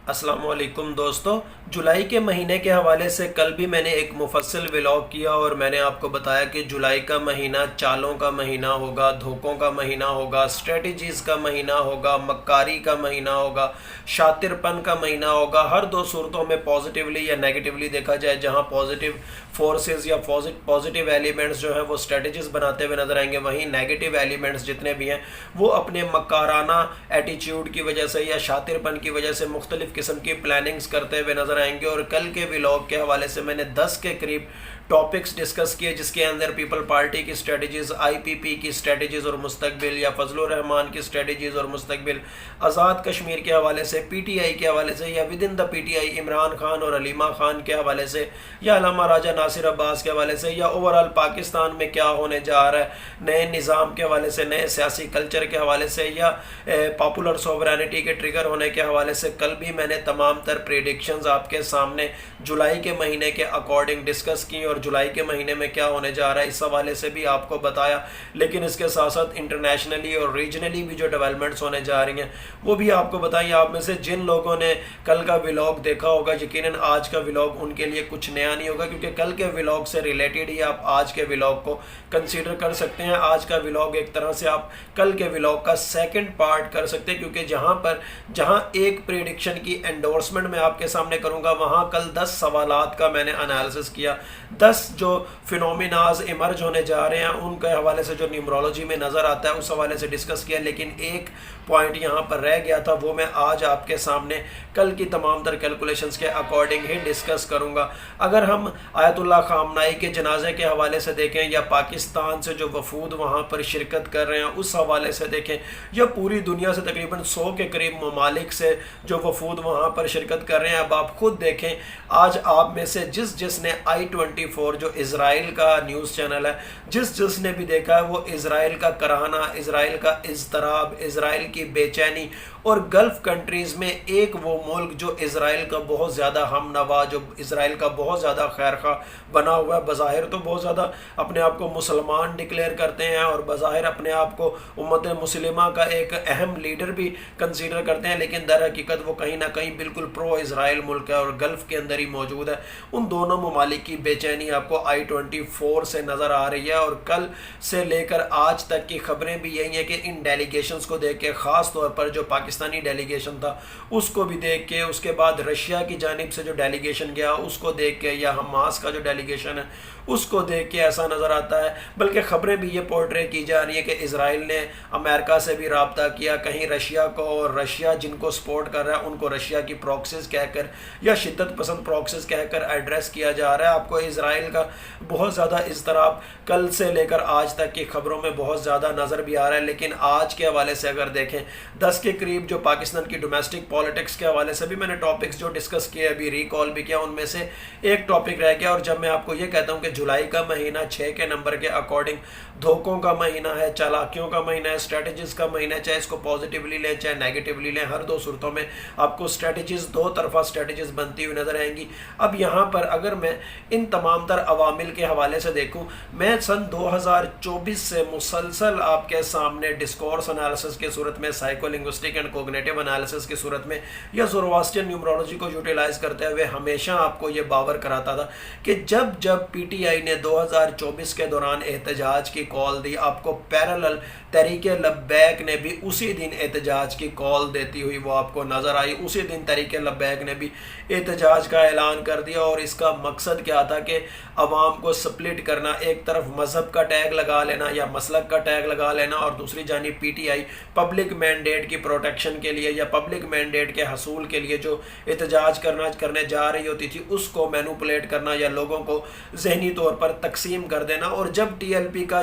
السلام علیکم دوستو، جولائی کے مہینے کے حوالے سے کل بھی میں نے ایک مفصل ولاگ کیا اور میں نے آپ کو بتایا کہ جولائی کا مہینہ چالوں کا مہینہ ہوگا، دھوکوں کا مہینہ ہوگا، اسٹریٹجیز کا مہینہ ہوگا، مکاری کا مہینہ ہوگا، شاطر پن کا مہینہ ہوگا۔ ہر دو صورتوں میں پازیٹیولی یا نیگیٹیولی دیکھا جائے، جہاں پازیٹیو فورسز یا پازیٹیو ایلیمنٹس جو ہیں وہ اسٹریٹجیز بناتے ہوئے نظر آئیں گے، وہیں نیگیٹیو ایلیمنٹس جتنے بھی ہیں وہ اپنے مکارانہ ایٹیچیوڈ کی وجہ سے یا شاطر پن کی وجہ سے مختلف قسم کی پلاننگز کرتے ہوئے نظر آئیں گے۔ اور کل کے ولاگ کے حوالے سے میں نے 10 کے قریب ٹاپکس ڈسکس کیے، جس کے اندر پیپل پارٹی کی اسٹریٹجیز، آئی پی پی کی اسٹریٹجیز اور مستقبل، یا فضل الرحمان کی اسٹریٹجیز اور مستقبل، آزاد کشمیر کے حوالے سے، پی ٹی آئی کے حوالے سے، یا with in the P T I Imran Khan اور علیمہ خان کے حوالے سے، یا علامہ راجہ ناصر عباس کے حوالے سے، یا اوورآل پاکستان میں کیا ہونے جا رہا ہے نئے نظام کے حوالے سے، نئے سیاسی کلچر کے حوالے سے، یا پاپولر سوورینٹی کے ٹریگر ہونے کے حوالے سے کل بھی میں نے تمام تر پریڈکشنز آپ کے سامنے جولائی کے مہینے کے اکارڈنگ ڈسکس کی، اور جولائی کے مہینے میں کیا ہونے جا رہا ہے اس حوالے سے بھی آپ کو بتایا۔ لیکن اس کے ساتھ ساتھ انٹرنیشنلی اور ریجنلی بھی جو ڈیولپمنٹس ہونے جا رہی ہیں وہ بھی آپ کو بتائیں۔ آپ میں سے جن لوگوں نے کل کا ولاگ دیکھا ہوگا، یقیناً آج کا ولاگ ان کے لیے کچھ نیا نہیں ہوگا، کیونکہ کل کے ولاگ سے ریلیٹڈ ہی آپ آج کے ولاگ کو کنسیڈر کر سکتے ہیں۔ آج کا ولاگ ایک طرح سے آپ کل کے ولاگ کا سیکنڈ پارٹ کر سکتے ہیں، کیونکہ جہاں ایک پریڈکشن کی انڈورسمنٹ میں آپ کے سامنے کروں گا، وہاں کل 10 سوالات کا میں نے انالیسس کیا، 10 جو فینومیناز ایمرج ہونے جا رہے ہیں ان کے حوالے سے جو نیومرولوجی میں نظر آتا ہے اس حوالے سے ڈسکس کیا۔ لیکن ایک پوائنٹ یہاں پر رہ گیا تھا، وہ میں آج آپ کے سامنے کل کی تمام تر کیلکولیشنز کے اکارڈنگ ہی ڈسکس کروں گا۔ اگر ہم آیت اللہ خامنائی کے جنازے کے حوالے سے دیکھیں، یا پاکستان سے جو وفود وہاں پر شرکت کر رہے ہیں اس حوالے سے دیکھیں، یا پوری دنیا سے تقریباً 100 کے قریب ممالک سے جو وفود وہاں پر شرکت کر رہے ہیں، اب آپ خود دیکھیں آج آپ میں سے جس نے I-24 جو اسرائیل کا نیوز چینل ہے، جس نے بھی دیکھا ہے، وہ اسرائیل کا کراہنا، اسرائیل کا اضطراب، اسرائیل کی بے چینی، اور گلف کنٹریز میں ایک وہ ملک جو اسرائیل کا بہت زیادہ ہم نوا، جو اسرائیل کا بہت زیادہ خیر خواہ بنا ہوا ہے، بظاہر تو بہت زیادہ اپنے آپ کو مسلمان ڈکلیئر کرتے ہیں اور بظاہر اپنے آپ کو امت مسلمہ کا ایک اہم لیڈر بھی کنسیڈر کرتے ہیں، لیکن در حقیقت وہ کہیں نہ کہیں بالکل پرو اسرائیل ملک ہے اور گلف کے اندر ہی موجود ہے۔ ان دونوں ممالک کی بے چینی آپ کو I-24 سے نظر آ رہی ہے، اور کل سے لے کر آج تک کی خبریں بھی یہی ہیں کہ ان ڈیلیگیشنز کو دیکھ کے، خاص طور پر جو پاکستانی ڈیلیگیشن تھا اس کو بھی دیکھ کے، اس کے بعد رشیا کی جانب سے جو ڈیلیگیشن گیا اس کو دیکھ کے، یا حماس کا جو ڈیلیگیشن ہے اس کو دیکھ کے ایسا نظر آتا ہے، بلکہ خبریں بھی یہ پورٹرے کی جا رہی ہیں کہ اسرائیل نے امریکہ سے بھی رابطہ کیا، کہیں رشیا کو، اور رشیا جن کو سپورٹ کر رہا ہے ان کو رشیا کی پروکسیز کہہ کر یا شدت پسند پروکسیز کہہ کر ایڈریس کیا جا رہا ہے۔ آپ کو اسرائیل کا بہت زیادہ اضطراب کل سے لے کر آج تک کی خبروں میں بہت زیادہ نظر بھی آ رہا ہے۔ لیکن آج کے حوالے سے اگر دیکھیں، 10 کے قریب جو پاکستان کی ڈومیسٹک پالیٹکس کے حوالے سے بھی میں نے ٹاپکس جو ڈسکس کیے، ابھی ریکال بھی کیا، ان میں سے ایک ٹاپک رہ گیا۔ اور جب میں آپ کو یہ کہتا ہوں کہ جولائی کا مہینہ 6 کے نمبر کے اکارڈنگ دھوکوں کا مہینہ ہے، چالاکیوں کا مہینہ ہے، اسٹریٹجیز کا مہینہ ہے، چاہے اس کو پازیٹیولی لیں چاہے نیگیٹیولی لیں، ہر دو صورتوں میں آپ کو اسٹریٹجیز، دو طرفہ اسٹریٹجیز بنتی ہوئی نظر آئیں گی۔ اب یہاں پر اگر میں ان تمام تر عوامل کے حوالے سے دیکھوں، میں سن 2024 سے مسلسل آپ کے سامنے ڈسکورس انالیسس کی صورت میں، psycho linguistic and cognitive analysis کی صورت میں، یا زورواسٹین نیومرولوجی کو یوٹیلائز کرتے ہوئے ہمیشہ آپ کو یہ باور کراتا تھا کہ جب پی ٹی آئی نے 2024 کے دوران احتجاج کی کال دی، آپ کو پیرالل تحریک لبیک نے بھی اسی دن احتجاج کی کال دیتی ہوئی وہ آپ کو نظر آئی، اسی دن تحریک لبیک نے بھی احتجاج کا اعلان کر دیا، اور اس کا مقصد کیا تھا کہ عوام کو سپلٹ کرنا، ایک طرف مذہب کا ٹیگ لگا لینا یا مسلک کا ٹیگ لگا لینا، اور دوسری جانب P T I public mandate کی پروٹیکشن کے لیے یا پبلک مینڈیٹ کے حصول کے لیے جو احتجاج کرنے جا رہی ہوتی تھی اس کو مینوپولیٹ کرنا یا لوگوں کو ذہنی طور پر تقسیم کر دینا۔ اور جب ٹی ایل پی کا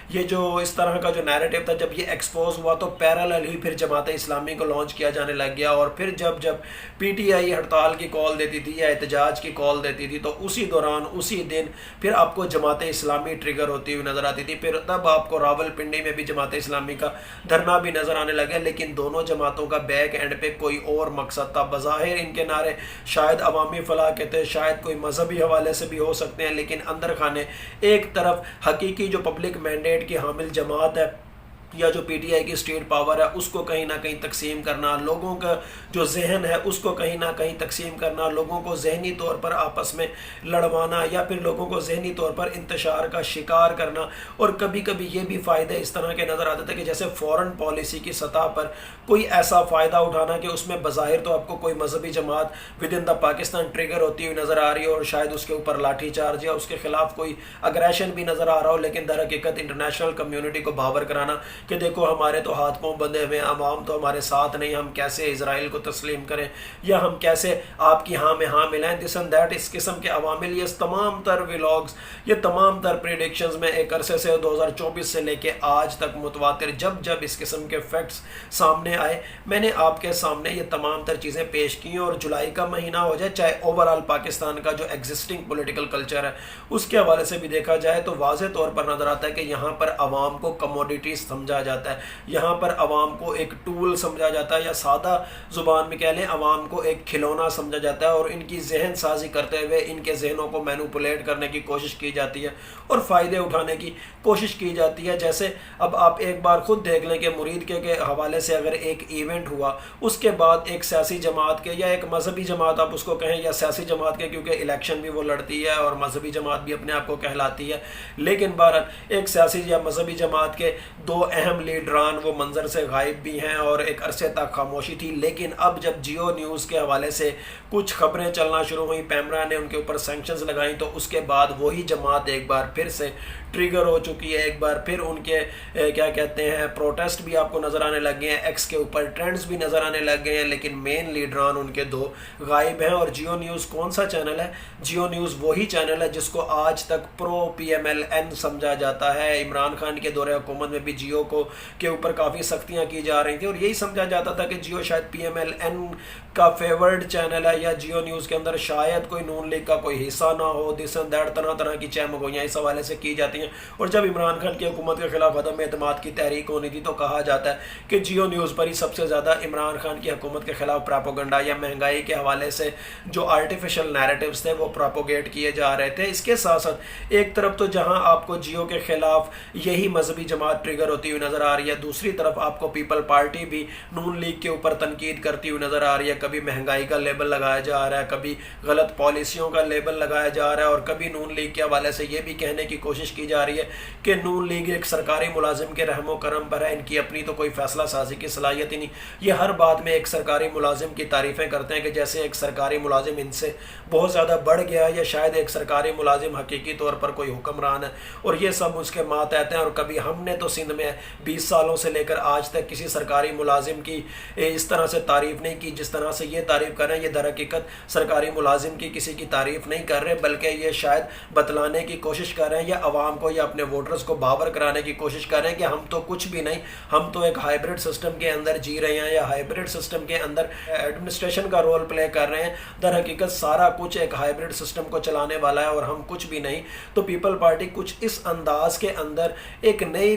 یہ جو اس طرح کا جو نیریٹو تھا، جب یہ ایکسپوز ہوا تو پیرالل ہی پھر جماعت اسلامی کو لانچ کیا جانے لگ گیا، اور پھر جب پی ٹی آئی ہڑتال کی کال دیتی تھی یا احتجاج کی کال دیتی تھی تو اسی دوران اسی دن پھر آپ کو جماعت اسلامی ٹریگر ہوتی ہوئی نظر آتی تھی، پھر تب آپ کو راول پنڈی میں بھی جماعت اسلامی کا دھرنا بھی نظر آنے لگا۔ لیکن دونوں جماعتوں کا بیک اینڈ پہ کوئی اور مقصد تھا، بظاہر ان کے نعرے شاید عوامی فلاح کے تھے، شاید کوئی مذہبی حوالے سے بھی ہو سکتے ہیں، لیکن اندر خانے ایک طرف حقیقی جو پبلک مینڈیٹ کی حامل جماعت ہے یا جو پی ٹی آئی کی اسٹیٹ پاور ہے اس کو کہیں نہ کہیں تقسیم کرنا، لوگوں کا جو ذہن ہے اس کو کہیں نہ کہیں تقسیم کرنا، لوگوں کو ذہنی طور پر آپس میں لڑوانا یا پھر لوگوں کو ذہنی طور پر انتشار کا شکار کرنا۔ اور کبھی کبھی یہ بھی فائدے اس طرح کے نظر آتے تھے کہ جیسے فورن پالیسی کی سطح پر کوئی ایسا فائدہ اٹھانا کہ اس میں بظاہر تو آپ کو کوئی مذہبی جماعت with in the Pakistan trigger ہوتی ہوئی نظر آ رہی ہو اور شاید اس کے اوپر لاٹھی چارج یا اس کے خلاف کوئی اگریشن بھی نظر آ رہا ہو، لیکن در حقیقت انٹرنیشنل کمیونٹی کو باور کرانا کہ دیکھو ہمارے تو ہاتھ پاؤں بندھے ہوئے ہیں، عوام تو ہمارے ساتھ نہیں، ہم کیسے اسرائیل کو تسلیم کریں یا ہم کیسے آپ کی ہاں میں ہاں ملائیں، دس اینڈ دیٹ، اس قسم کے عوامل، یہ تمام تر ولاگز، یہ تمام تر پریڈکشنز میں ایک عرصے سے 2024 سے لے کے آج تک متواتر جب اس قسم کے فیکٹس سامنے آئے میں نے آپ کے سامنے یہ تمام تر چیزیں پیش کی ہیں۔ اور جولائی کا مہینہ ہو جائے، چاہے اوورال پاکستان کا جو ایگزسٹنگ پولیٹیکل کلچر ہے اس کے حوالے سے بھی دیکھا جائے تو واضح طور پر نظر آتا ہے کہ یہاں پر عوام کو کموڈیٹی سمجھا جاتا ہے، یہاں پر عوام کو ایک ٹول سمجھا جاتا ہے، یا سادہ زبان میں کہہ لیں عوام کو ایک کھلونا سمجھا جاتا ہے، اور ان کی ذہن سازی کرتے ہوئے ان کے ذہنوں کو مینوپولیٹ کرنے کی کوشش کی جاتی ہے اور فائدے اٹھانے کی کوشش کی جاتی ہے۔ جیسے اب آپ ایک بار خود دیکھ لیں کہ مرید کے حوالے سے اگر ایک ایونٹ ہوا، اس کے بعد ایک سیاسی جماعت کے یا ایک مذہبی جماعت آپ اس کو کہیں یا سیاسی جماعت کے، کیونکہ الیکشن بھی وہ لڑتی ہے اور مذہبی جماعت بھی اپنے آپ کو کہلاتی ہے، لیکن بہرحال ایک سیاسی یا مذہبی جماعت کے دو اہم لیڈران وہ منظر سے غائب بھی ہیں اور ایک عرصے تک خاموشی تھی۔ لیکن اب جب جیو نیوز کے حوالے سے کچھ خبریں چلنا شروع ہوئیں، پیمرا نے ان کے اوپر سینکشنز لگائیں، تو اس کے بعد وہی جماعت ایک بار پھر سے ٹریگر ہو چکی ہے، ایک بار پھر ان کے کیا کہتے ہیں پروٹیسٹ بھی آپ کو نظر آنے لگ گئے ہیں، ایکس کے اوپر ٹرینڈز بھی نظر آنے لگ گئے ہیں، لیکن مین لیڈران ان کے دو غائب ہیں۔ اور جیو نیوز کون سا چینل ہے؟ جیو نیوز وہی چینل ہے جس کو آج تک پرو پی ایم ایل این سمجھا جاتا ہے۔ عمران خان کے دور حکومت میں بھی جیو کے اوپر کافی سختیاں کی جا رہی تھیں اور یہی سمجھا جاتا تھا کہ جیو شاید پی ایم ایل این کا فیورڈ چینل ہے، یا جیو نیوز کے اندر شاید کوئی نون لیگ کا کوئی حصہ نہ ہو، دس اینڈ دیٹ، طرح طرح کی چہمگوئیاں اس حوالے سے کی جاتی ہیں۔ اور جب عمران خان کی حکومت کے خلاف عدم اعتماد کی تحریک ہونی تھی تو کہا جاتا ہے کہ جیو نیوز پر ہی سب سے زیادہ عمران خان کی حکومت کے خلاف پراپوگنڈا یا مہنگائی کے حوالے سے جو آرٹیفیشل نیریٹیوز تھے وہ پراپوگیٹ کیے جا رہے تھے۔ اس کے ساتھ ساتھ ایک طرف تو جہاں آپ کو جیو کے خلاف یہی مذہبی جماعت ٹریگر ہوتی ہوئی نظر آ رہی ہے، دوسری طرف آپ کو پیپل پارٹی بھی نون لیگ کے اوپر تنقید کرتی ہوئی نظر آ رہی ہے، کبھی مہنگائی کا لیبل لگایا جا رہا ہے، کبھی غلط پالیسیوں کا لیبل لگایا جا رہا ہے، اور کبھی نون لیگ کے حوالے سے یہ بھی کہنے کی کوشش کی جا رہی ہے کہ نون لیگ ایک سرکاری ملازم کے رحم و کرم پر ہے، ان کی اپنی تو کوئی فیصلہ سازی کی صلاحیت ہی نہیں۔ یہ ہر بات میں ایک سرکاری ملازم کی تعریفیں کرتے ہیں کہ جیسے ایک سرکاری ملازم ان سے بہت زیادہ بڑھ گیا ہے، یا شاید ایک سرکاری ملازم حقیقی طور پر کوئی حکمران ہے، اور یہ سب اس کے ماتحت ہیں۔ اور کبھی ہم نے تو سندھ میں 20 سالوں سے لے کر آج تک کسی سرکاری ملازم کی اس طرح سے تعریف نہیں کی جس طرح سے یہ تعریف کر رہے ہیں۔ یہ در حقیقت سرکاری ملازم کی کسی کی تعریف نہیں کر رہے، بلکہ یہ شاید بتلانے کی کوشش کر رہے ہیں یا عوام کو یا اپنے ووٹرز کو باور کرانے کی کوشش کر رہے ہیں کہ ہم تو کچھ بھی نہیں، ہم تو ایک ہائیبرڈ سسٹم کے اندر جی رہے ہیں، یا ہائیبرڈ سسٹم کے اندر ایڈمنسٹریشن کا رول پلے کر رہے ہیں۔ در حقیقت سارا کچھ ایک ہائیبرڈ سسٹم کو چلانے والا ہے اور ہم کچھ بھی نہیں۔ تو پیپل پارٹی کچھ اس انداز کے اندر ایک نئی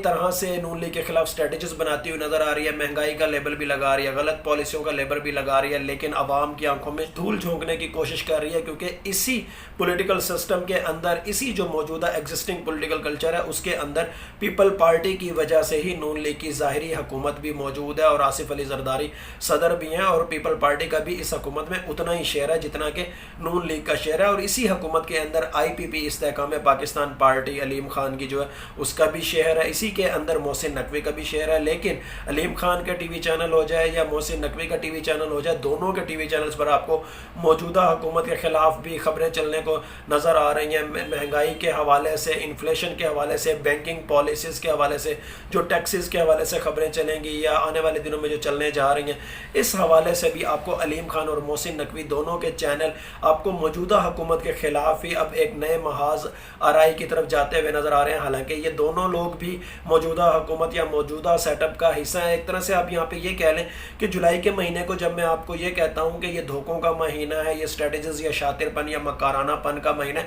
طرح سے نون لیگ کے خلاف اسٹریٹجیز بناتی ہوئی نظر آ رہی ہے، مہنگائی کا لیبل بھی لگا رہی ہے، غلط پالیسیوں کا لیبل بھی لگا رہی ہے، لیکن عوام کی آنکھوں میں دھول جھونکنے کی کوشش کر رہی ہے، کیونکہ اسی پولیٹیکل سسٹم کے اندر، اسی جو موجودہ ایگزسٹنگ پولیٹیکل کلچر ہے اس کے اندر پیپل پارٹی کی وجہ سے ہی نون لیگ کی ظاہری حکومت بھی موجود ہے، اور آصف علی زرداری صدر بھی ہیں، اور پیپل پارٹی کا بھی اس حکومت میں اتنا ہی شیئر ہے جتنا کہ نون لیگ کا شیئر ہے۔ اور اسی حکومت کے اندر آئی پی پی استحکام پاکستان پارٹی علیم خان کی جو ہے اس کا بھی شیئر ہے، اسی کے اندر محسن نقوی کا بھی شیئر ہے۔ لیکن علیم خان کا ٹی وی چینل ہو جائے یا محسن نقوی کا ٹی وی چینل ہو جائے، دونوں کے ٹی وی چینلز پر آپ کو موجودہ حکومت کے خلاف بھی خبریں چلنے کو نظر آ رہی ہیں، مہنگائی کے حوالے سے، انفلیشن کے حوالے سے، بینکنگ پالیسیز کے حوالے سے، جو ٹیکسز کے حوالے سے خبریں چلیں گی یا آنے والے دنوں میں جو چلنے جا رہی ہیں، اس حوالے سے بھی آپ کو علیم خان اور محسن نقوی دونوں کے چینل آپ کو موجودہ حکومت کے خلاف ہی اب ایک نئے محاذ آرائی کی طرف جاتے ہوئے نظر آ رہے ہیں۔ حالانکہ یہ دونوں لوگ بھی موجودہ حکومت یا موجودہ سیٹ اپ کا حصہ ہیں۔ ایک طرح سے آپ یہاں پہ یہ کہہ لیں کہ جولائی کے مہینے کو جب میں آپ کو یہ کہتا ہوں کہ یہ دھوکوں کا مہینہ ہے، یہ اسٹریٹجیز یا شاطر پن یا مکارانہ پن کا مہینہ ہے،